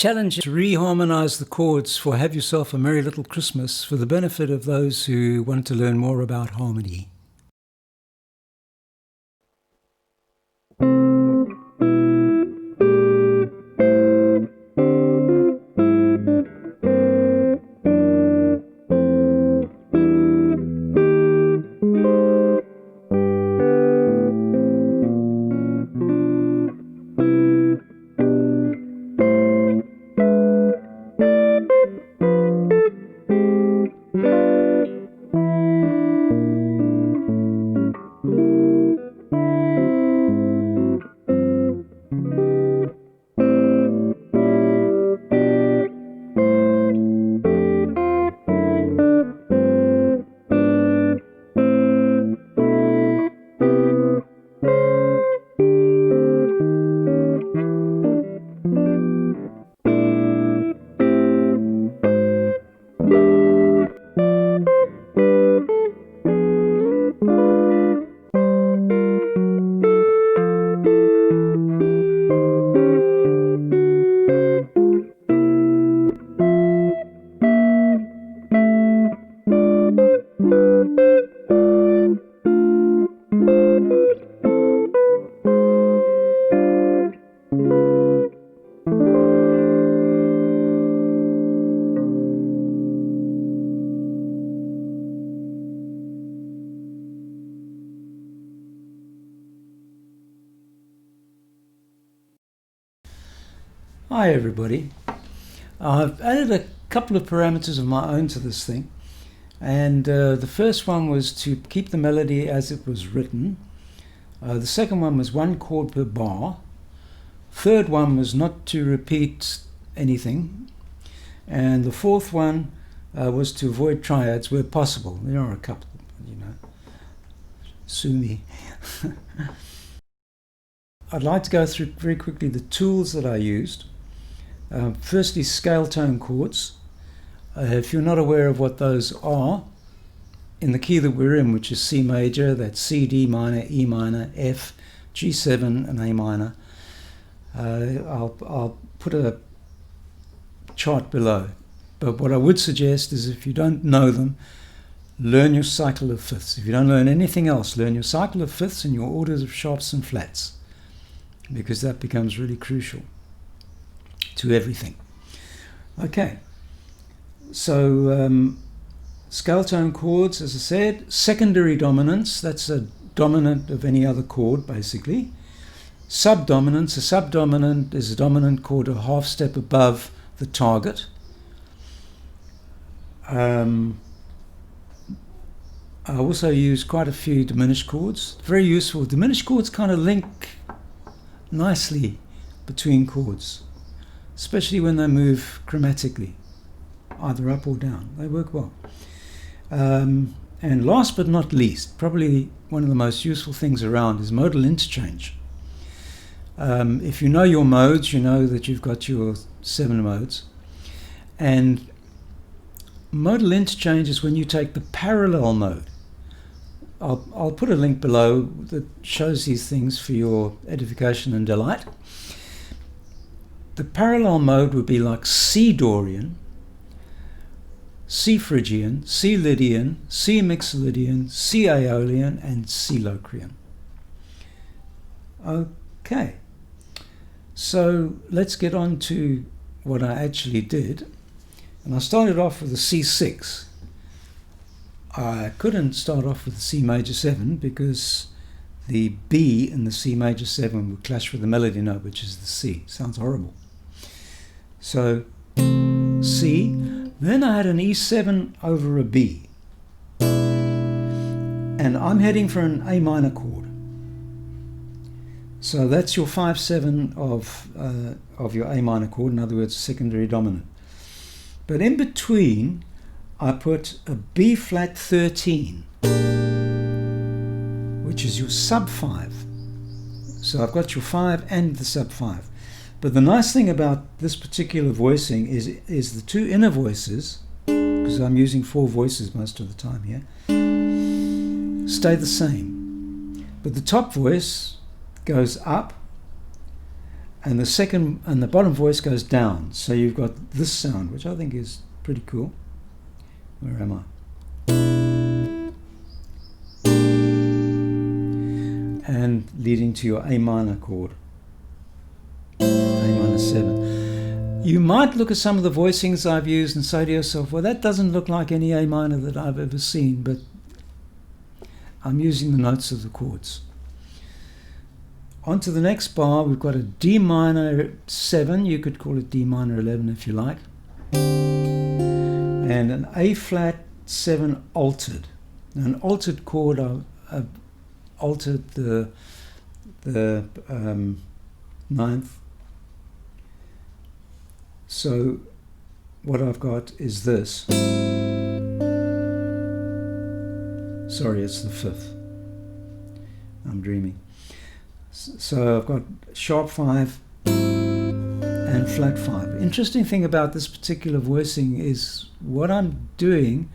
challenge is to reharmonize the chords for Have Yourself a Merry Little Christmas for the benefit of those who want to learn more about harmony. Hi everybody. I've added a couple of parameters of my own to this thing, and the first one was to keep the melody as it was written. The second one was 1 chord per bar. Third one was not to repeat anything, and the fourth one was to avoid triads where possible. There are a couple, you know, sue me. I'd like to go through very quickly the tools that I used. Firstly, scale tone chords. If you're not aware of what those are, in the key that we're in, which is C major, that's C, D minor, E minor, F, G7 and A minor. I'll put a chart below. But what I would suggest is, if you don't know them, learn your cycle of fifths. If you don't learn anything else, learn your cycle of fifths and your orders of sharps and flats, because that becomes really crucial to everything. Okay, so scale tone chords, as I said. Secondary dominance, that's a dominant of any other chord basically. Subdominance, a subdominant is a dominant chord a half step above the target. I also use quite a few diminished chords, very useful. Diminished chords kind of link nicely between chords, especially when they move chromatically, either up or down. They work well. And last but not least, probably one of the most useful things around is modal interchange. If you know your modes, you know that you've got your 7 modes. And modal interchange is when you take the parallel mode. I'll put a link below that shows these things for your edification and delight. The parallel mode would be like C Dorian, C Phrygian, C Lydian, C Mixolydian, C Aeolian, and C Locrian. Okay, so let's get on to what I actually did. And I started off with a C6. I couldn't start off with the C major 7 because the B in the C major 7 would clash with the melody note, which is the C. Sounds horrible. So C, then I had an E7 over a B, and I'm heading for an A minor chord. So that's your 5/7 of your A minor chord, in other words, secondary dominant. But in between, I put a B flat 13, which is your sub 5. So I've got your 5 and the sub 5. But the nice thing about this particular voicing is the 2 inner voices, because I'm using 4 voices most of the time here, stay the same. But the top voice goes up and the bottom voice goes down. So you've got this sound, which I think is pretty cool. Where am I? And leading to your A minor chord, A minor 7. You might look at some of the voicings I've used and say to yourself, well, that doesn't look like any A minor that I've ever seen, but I'm using the notes of the chords. On to the next bar, we've got a D minor 7, you could call it D minor 11 if you like, and an A flat 7 altered. Now, an altered chord, I've altered the ninth. So what I've got is this. Sorry, it's the 5th. I'm dreaming. So I've got sharp 5 and flat 5. Interesting thing about this particular voicing is what I'm doing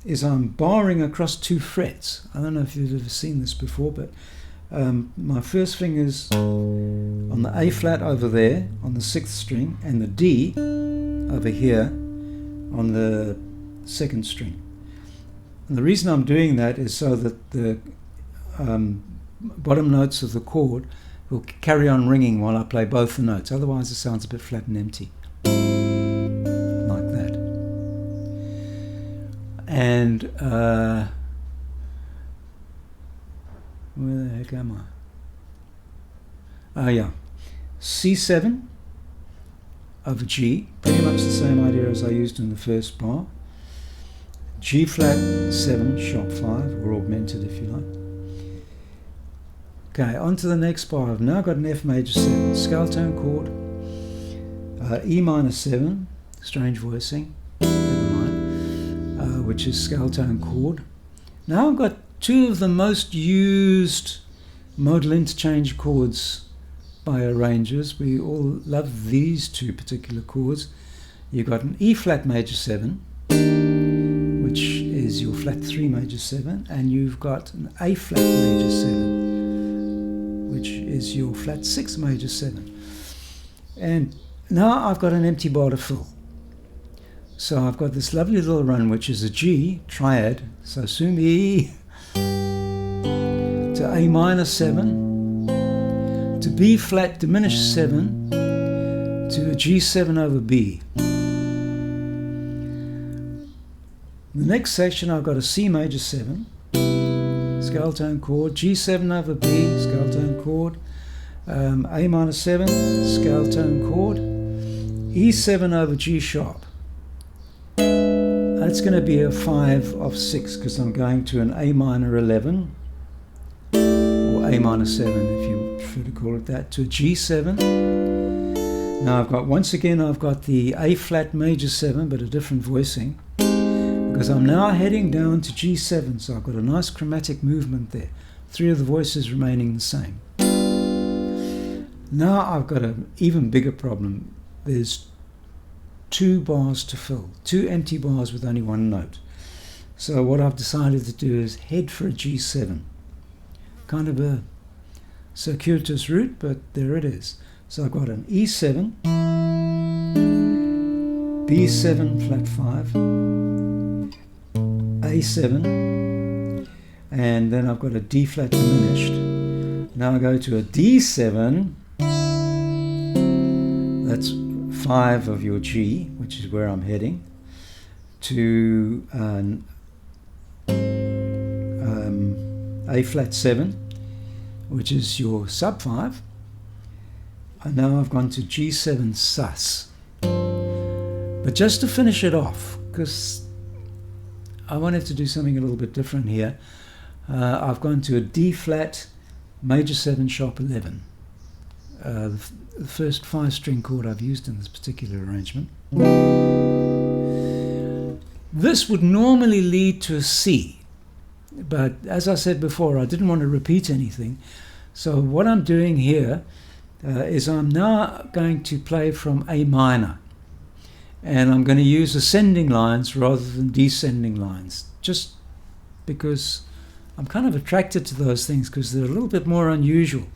is I'm barring across 2 frets. I don't know if you've ever seen this before, but my first finger's on the A flat over there on the 6th string, and the D over here on the 2nd string. And the reason I'm doing that is so that the bottom notes of the chord will carry on ringing while I play both the notes. Otherwise it sounds a bit flat and empty. Like that. And where the heck am I? Oh yeah. C7 over G, pretty much the same idea as I used in the first bar. G flat 7, sharp 5, or augmented if you like. Okay, on to the next bar. I've now got an F major 7, scale tone chord, E minor 7, strange voicing, never mind, which is scale tone chord. Now I've got 2 of the most used modal interchange chords by arrangers. We all love these 2 particular chords. You've got an E flat major 7, which is your flat 3 major 7, and you've got an A flat major 7, which is your flat 6 major 7. And now I've got an empty bar to fill. So I've got this lovely little run, which is a G triad, so assume E, to A minor 7, to B flat diminished 7, to a G7 over B. The next section I've got a C major 7, scale tone chord, G7 over B, scale tone chord, A minor 7, scale tone chord, E7 over G sharp. That's going to be a 5 of 6 because I'm going to an A minor 11, or A minor 7 if you prefer to call it that, to a G7. Now I've got, once again, I've got the A flat major 7 but a different voicing, because I'm now heading down to G7, so I've got a nice chromatic movement there. 3 of the voices remaining the same. Now I've got an even bigger problem. There's 2 bars to fill, 2 empty bars with only 1 note. So what I've decided to do is head for a G7. Kind of a circuitous route, but there it is. So I've got an E7, B7 flat 5, A7, and then I've got a D flat diminished. Now I go to a D7, that's 5 of your G, which is where I'm heading, to an A flat 7, which is your sub 5, and now I've gone to G7 sus. But just to finish it off, because I wanted to do something a little bit different here, I've gone to a D flat major 7 sharp 11, the first 5-string chord I've used in this particular arrangement. This would normally lead to a C, but as I said before, I didn't want to repeat anything. So what I'm doing here is I'm now going to play from A minor, and I'm going to use ascending lines rather than descending lines, just because I'm kind of attracted to those things because they're a little bit more unusual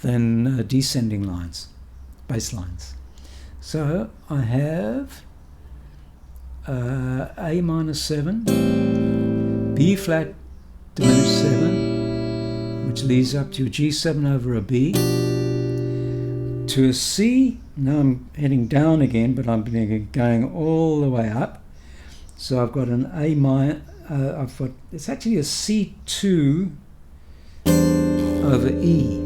than descending lines. bass lines. So I have A minor 7, B flat diminished 7, which leads up to a G7 over a B, to a C. Now I'm heading down again, but I'm going all the way up. So I've got an A minor, it's actually a C2 over E.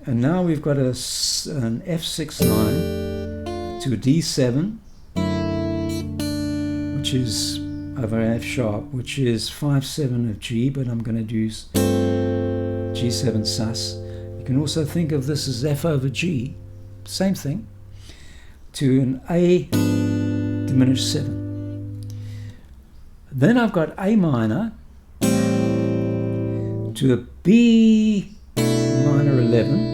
And now we've got an F6 9 to a D7, which is over F sharp, which is 5/7 of G, but I'm going to use G7 sus. You can also think of this as F over G, same thing, to an A diminished 7. Then I've got A minor to a B minor 11,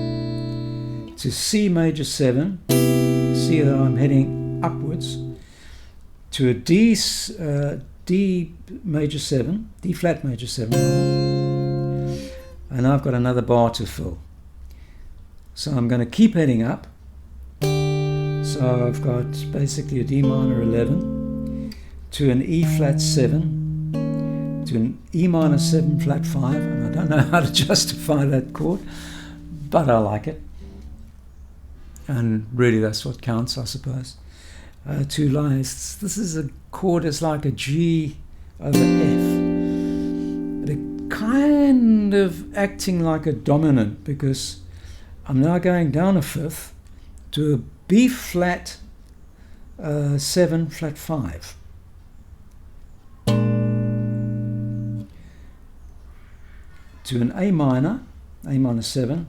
to C major 7, see that I'm heading upwards, to a D major 7, D flat major 7, and I've got another bar to fill. So I'm going to keep heading up. So I've got basically a D minor 11 to an E flat 7 to an E minor 7 flat 5, and I don't know how to justify that chord, but I like it, and really that's what counts, I suppose. Two lines. This is a chord, it's like a G over F. They're kind of acting like a dominant, because I'm now going down a fifth to a B flat 7 flat 5. To an A minor 7.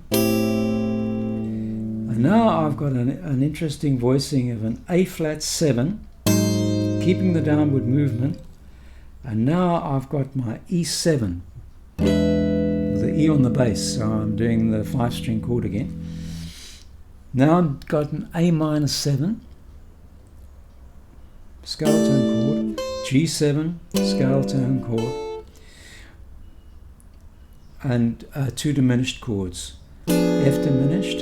And now I've got an interesting voicing of an A flat 7, keeping the downward movement. And now I've got my E7, with the E on the bass, so I'm doing the 5-string chord again. Now I've got an A minor 7, scale tone chord, G7, scale tone chord, and two diminished chords, F diminished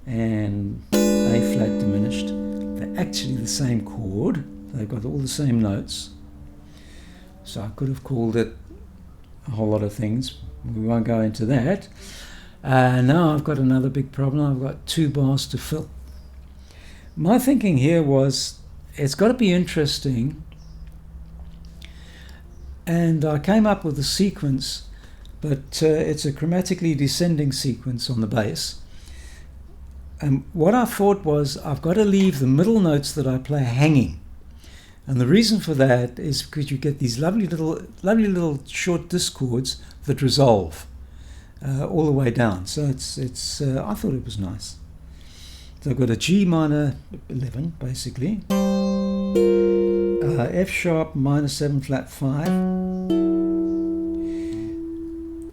and A flat diminished. They're actually the same chord, they've got all the same notes. So I could have called it a whole lot of things, we won't go into that. Now I've got another big problem, I've got 2 bars to fill. My thinking here was, it's got to be interesting, and I came up with a sequence, but it's a chromatically descending sequence on the bass. And what I thought was, I've got to leave the middle notes that I play hanging. And the reason for that is because you get these lovely little short discords that resolve all the way down. So it's I thought it was nice. So I've got a G minor 11 basically, F sharp minor 7 flat 5,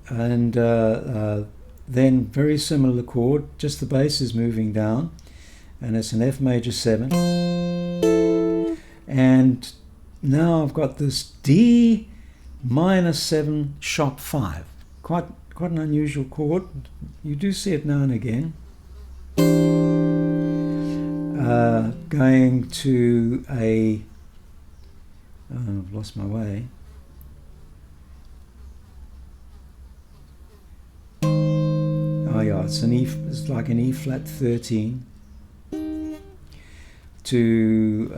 and then very similar chord, just the bass is moving down, and it's an F major 7. And now I've got this D minor 7 sharp 5. Quite an unusual chord. You do see it now and again. Going to a... Oh, I've lost my way. Oh yeah, it's an E. It's like an E flat 13 to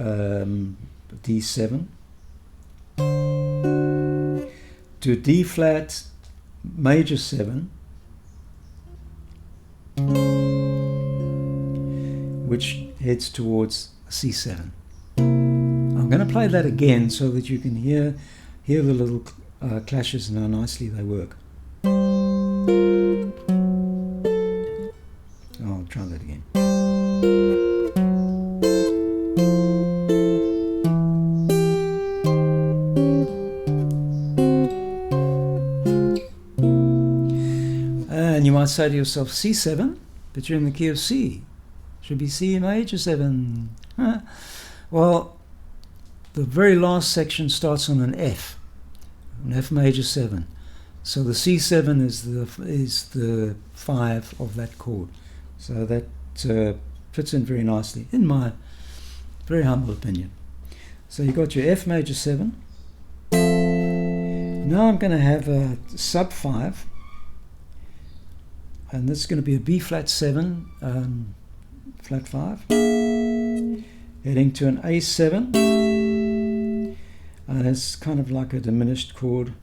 D7 to D flat major 7, which heads towards C7. I'm going to play that again so that you can hear the little clashes and how nicely they work. I'll try that again. And you might say to yourself, C7, but you're in the key of C. Should be C major 7. Huh? Well, the very last section starts on an F major 7. So the C7 is the 5 of that chord. So that fits in very nicely, in my very humble opinion. So you got your F major 7. Now I'm going to have a sub 5, and this is going to be a B flat 7, flat 5, heading to an A7, and it's kind of like a diminished chord,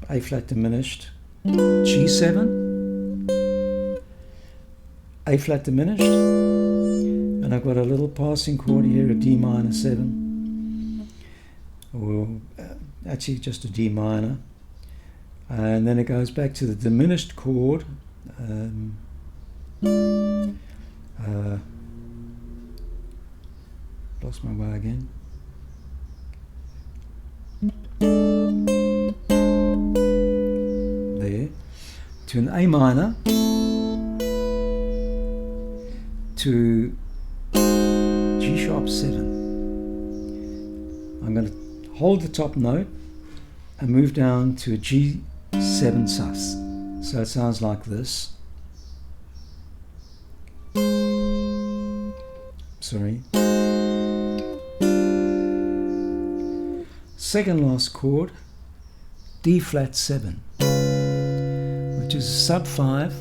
A flat diminished, G7, A flat diminished, and I've got a little passing chord here, a D minor 7, or actually just a D minor, and then it goes back to the diminished chord, lost my way again. There, to an A minor, to G sharp 7. I'm going to hold the top note and move down to a G7 sus. So it sounds like this. Sorry. Second last chord, D flat 7, which is sub 5,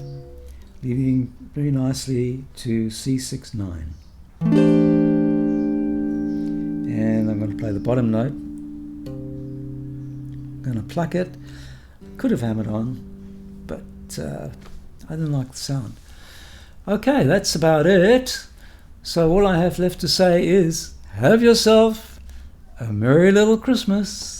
leading very nicely to C6 9. And I'm going to play the bottom note. I'm going to pluck it. Could have hammered on, but I didn't like the sound. Okay, that's about it. So all I have left to say is, have yourself a merry little Christmas.